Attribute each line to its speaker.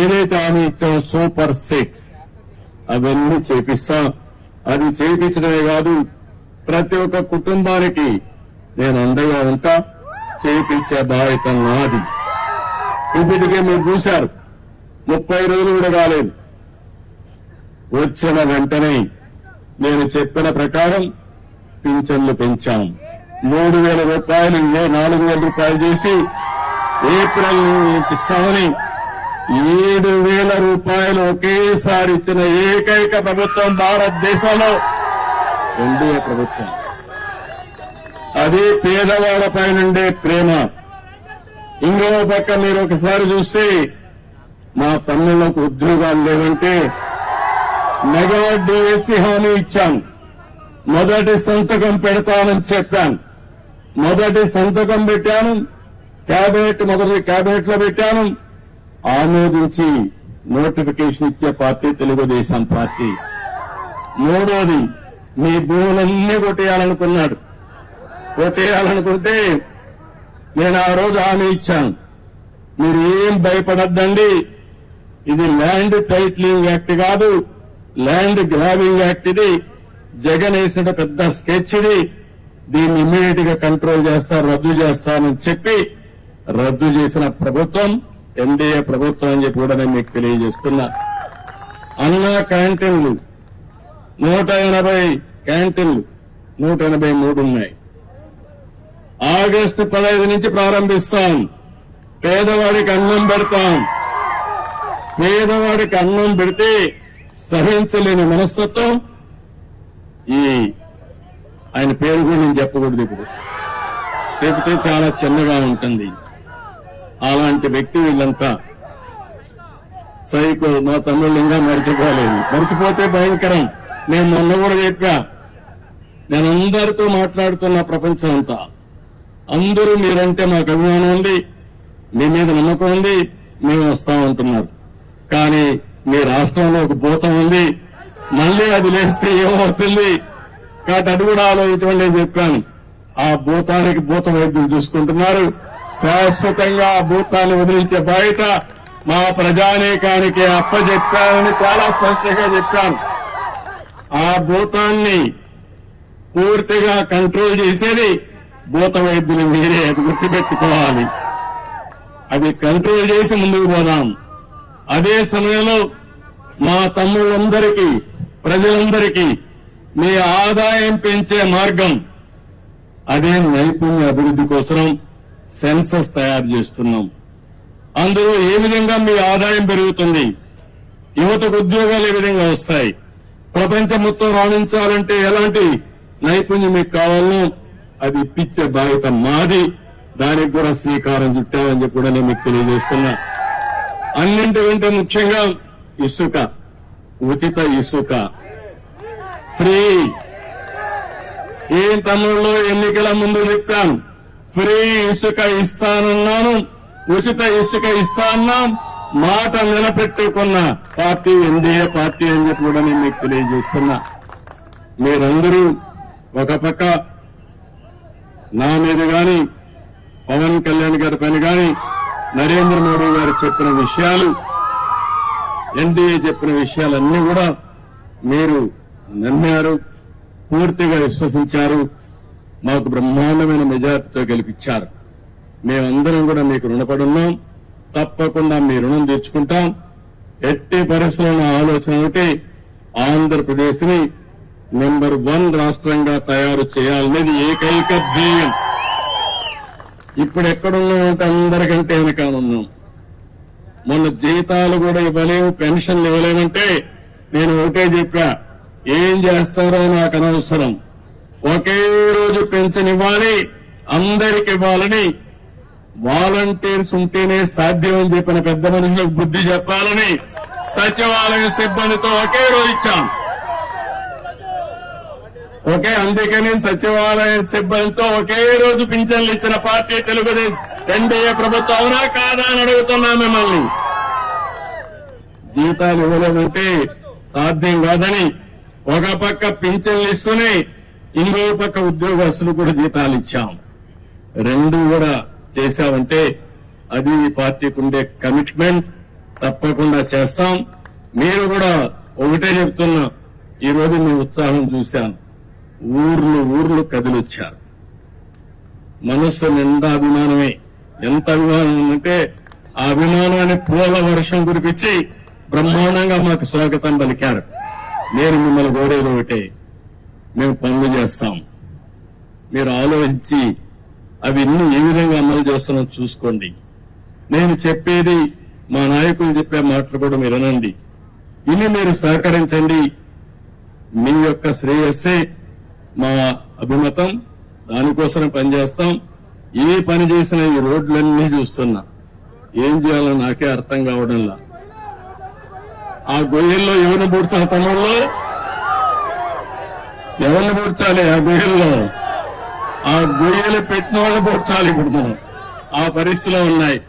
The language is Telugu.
Speaker 1: ఏదైతే హామీ ఇచ్చామో సూపర్ 6 అవన్నీ చేపిస్తాం. అది చేయించడమే కాదు, ప్రతి ఒక్క కుటుంబానికి నేను అండగా ఉంటా. చేయించే బాధ్యత నాది. ఇప్పటికే మీరు చూశారు, 30 రోజులు కూడా కాలేదు. వచ్చిన వెంటనే నేను చెప్పిన ప్రకారం పింఛన్లు పెంచాం. 3,000 రూపాయలు 4,000 రూపాయలు చేసి ఏప్రిల్ నుంచి ఇస్తామని 7,000 రూపాయలు ఒకేసారి ఇచ్చిన ఏకైక ప్రభుత్వం భారతదేశంలో ఎన్డీఏ ప్రభుత్వం. అది పేదవాళ్లపై నుండే ప్రేమ. ఇంకో పక్క మీరు ఒకసారి చూస్తే మా తమ్ముళ్లకు ఉద్యోగాలు లేవంటే మెగా డిఎస్సీ హామీ ఇచ్చాను. మొదటి సంతకం పెడతానని చెప్పాను. మొదటి సంతకం పెట్టాను. మొదటి క్యాబినెట్ లో పెట్టాను. ఆమోదించి నోటిఫికేషన్ ఇచ్చే పార్టీ తెలుగుదేశం పార్టీ. మూడోది, మీ భూములన్నీ కొట్టేయాలనుకున్నాడు. కొట్టేయాలనుకుంటే నేను ఆ రోజు హామీ ఇచ్చాను, మీరు ఏం భయపడద్దండి, ఇది ల్యాండ్ టైటిలింగ్ యాక్ట్ కాదు, ల్యాండ్ గ్రాబింగ్ యాక్ట్. ఇది జగన్ వేసిన పెద్ద స్కెచ్. ఇది దీన్ని ఇమ్మీడియట్ గా కంట్రోల్ చేస్తారు, రద్దు చేస్తానని చెప్పి రద్దు చేసిన ప్రభుత్వం ఎన్డీఏ ప్రభుత్వం అని చెప్పి కూడా నేను మీకు తెలియజేస్తున్నా. అన్నా క్యాంటీన్లు 180 క్యాంటీన్లు 183 ఉన్నాయి. ఆగస్టు 15 నుంచి ప్రారంభిస్తాం. పేదవాడికి అన్నం పెడతాం. పేదవాడికి అన్నం పెడితే సహించలేని మనస్తత్వం ఆయన పేరు కూడా నేను చెప్పకూడదు, ఇప్పుడు చెబితే చాలా చిన్నగా ఉంటుంది. అలాంటి వ్యక్తి వీళ్ళంతా సైకో. మా తమ్ముళ్ళు ఇంకా మర్చిపోలేదు. మర్చిపోతే భయంకరం. నేను మొన్న కూడా చెప్పా, నేను అందరితో మాట్లాడుతున్న ప్రపంచం అంతా, అందరూ మీరంటే మాకు అభిమానం ఉంది, మీ మీద నమ్మకం ఉంది, మేము వస్తామంటున్నారు. కానీ మీ రాష్ట్రంలో ఒక భూతం ఉంది, మళ్లీ అది లేస్తే ఏమవుతుంది కాబట్టి అది కూడా ఆలోచించమని నేను చెప్పాను. ఆ భూతానికి భూత వైద్యులు చూసుకుంటున్నారు. శాశ్వతంగా ఆ భూతాన్ని వదిలించే బాధ్యత మా ప్రజానీకానికి అప్పచెప్పానని చాలా స్పష్టంగా చెప్పాను. ఆ భూతాన్ని పూర్తిగా కంట్రోల్ చేసేది భూత వైద్యులు మీరే, అది గుర్తుపెట్టుకోవాలి. అది కంట్రోల్ చేసి ముందుకు పోదాం. అదే సమయంలో మా తమ్ముళ్ళందరికీ, ప్రజలందరికీ మీ ఆదాయం పెంచే మార్గం, అదే నైపుణ్య అభివృద్ధి కోసం సెన్సస్ తయారు చేస్తున్నాం. అందులో ఏ విధంగా మీ ఆదాయం పెరుగుతుంది, యువతకు ఉద్యోగాలు ఏ విధంగా వస్తాయి, ప్రపంచం మొత్తం రాణించాలంటే ఎలాంటి నైపుణ్యం మీకు కావాలో అది ఇప్పించే బాధ్యత మాది. దానికి కూడా శ్రీకారం చుట్టామని చెప్పి కూడా నేను మీకు తెలియజేస్తున్నా. అన్నింటికంటే ముఖ్యంగా ఇసుక, ఉచిత ఇసుక ఫ్రీ. ఏం తమ్ముళ్ళు ఎన్నికల ముందు చెప్పాను, ఫ్రీ ఇసుక ఇస్తానన్నాను, ఉచిత ఇసుక ఇస్తాన్నాం. మాట నిలబెట్టుకున్న పార్టీ ఎన్డీఏ పార్టీ అని చెప్పి కూడా నేను మీకు తెలియజేస్తున్నా. మీరందరూ ఒక పక్క నా మీద గాని, పవన్ కళ్యాణ్ గారి పైన గాని, నరేంద్ర మోడీ గారు చెప్పిన విషయాలు, ఎన్డీఏ చెప్పిన విషయాలన్నీ కూడా మీరు నమ్మారు, పూర్తిగా విశ్వసించారు, మాకు బ్రహ్మాండమైన మెజార్టీతో గెలిపించారు. మేమందరం కూడా మీకు రుణపడి ఉన్నాం. తప్పకుండా మీ రుణం తీర్చుకుంటాం. ఎట్టి పరిస్థితుల్లో ఆలోచన ఒకటి, ఆంధ్రప్రదేశ్ ని నెంబర్ 1 రాష్ట్రంగా తయారు చేయాలనేది ఏకైక ధ్యేయం. ఇప్పుడు ఎక్కడున్నామంటే అందరికంటే వెనకాలన్నాం. మొన్న జీతాలు కూడా ఇవ్వలేము, పెన్షన్లు ఇవ్వలేమంటే నేను ఒకటే చెప్పా, ఏం చేస్తారో నాకు అనవసరం, ఒకే రోజు పెన్షన్ ఇవ్వాలి, అందరికి ఇవ్వాలని, వాలంటీర్స్ ఉంటేనే సాధ్యం అని చెప్పిన పెద్ద మనుషులకు బుద్ధి చెప్పాలని సచివాలయ సిబ్బందితో ఒకే రోజు ఇచ్చాం. అందుకని సచివాలయ సిబ్బందితో ఒకే రోజు పింఛన్లు ఇచ్చిన పార్టీ తెలుగుదేశం ఎన్డీఏ ప్రభుత్వం. అవునా కాదా అని అడుగుతున్నా మిమ్మల్ని. జీతాలు ఇవ్వలేమంటే సాధ్యం కాదని ఒక పక్క పింఛన్లు ఇస్తూనే ఇంకో పక్క ఉద్యోగస్తులు కూడా జీతాలు ఇచ్చాం. రెండు కూడా చేశామంటే అది ఈ పార్టీకి ఉండే కమిట్మెంట్, తప్పకుండా చేస్తాం. మీరు కూడా ఒకటే చెప్తున్నా, ఈ రోజు మీ ఉత్సాహం చూశాను. ఊర్లు కదిలొచ్చారు. మనస్సు నిండా అభిమానమే. ఎంత అభిమానం ఉందంటే ఆ అభిమానాన్ని పూల వర్షం కురిపించి బ్రహ్మాండంగా మాకు స్వాగతం పలికారు. నేను మిమ్మల్ని కోరేది ఒకటే, మేము పనులు చేస్తాం. మీరు ఆలోచించి అవి ఇన్ని ఏ విధంగా అమలు చేస్తున్నాం చూసుకోండి. నేను చెప్పేది మా నాయకులు చెప్పే మాటలు కూడా మీరు వినండి. ఇన్ని మీరు సహకరించండి. మీ యొక్క శ్రేయస్సే మా అభిమతం. దానికోసం పనిచేస్తాం. ఏ పని చేసినా ఈ రోడ్లన్నీ చూస్తున్నా, ఏం చేయాలో నాకే అర్థం కావడంలా. ఆ గొయ్యల్లో ఎవరిని పూడ్చాలి? తమ్ముళ్ళు ఎవరిని పూడ్చాలి? ఆ గొయ్యల్లో ఆ గొయ్యలు పెట్టిన వాళ్ళని పూడ్చాలి. ఇప్పుడు మనం ఆ పరిస్థితిలో ఉన్నాయి.